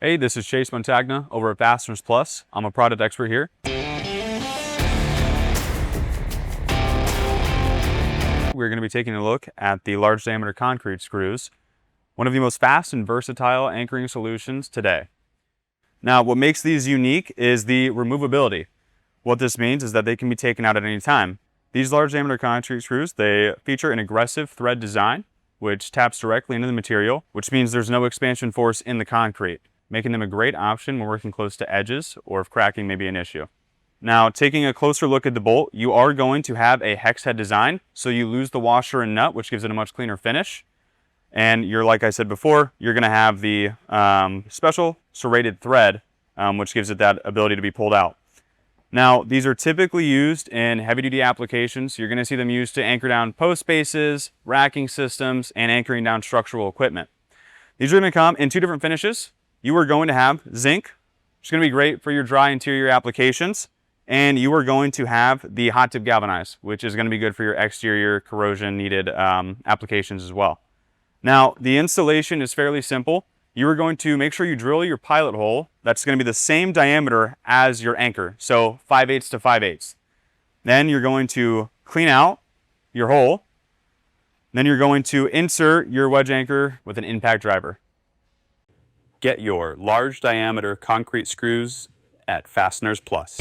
Hey, this is Chase Montagna over at Fasteners Plus. I'm a product expert here. We're going to be taking a look at the large diameter concrete screws, one of the most fast and versatile anchoring solutions today. Now, what makes these unique is the removability. What this means is that they can be taken out at any time. These large diameter concrete screws, they feature an aggressive thread design, which taps directly into the material, which means there's no expansion force in the concrete, making them a great option when working close to edges or if cracking may be an issue. Now, taking a closer look at the bolt, you are going to have a hex head design, so you lose the washer and nut, which gives it a much cleaner finish. And like I said before, you're going to have the special serrated thread, which gives it that ability to be pulled out. Now, these are typically used in heavy-duty applications. You're going to see them used to anchor down post bases, racking systems, and anchoring down structural equipment. These are going to come in two different finishes. You are going to have zinc, which is going to be great for your dry interior applications, and you are going to have the hot tip galvanized, which is going to be good for your exterior corrosion needed applications as well. Now, the installation is fairly simple. You are going to make sure you drill your pilot hole. That's going to be the same diameter as your anchor, so 5/8 to 5/8. Then you're going to clean out your hole. Then you're going to insert your wedge anchor with an impact driver. Get your large diameter concrete screws at Fasteners Plus.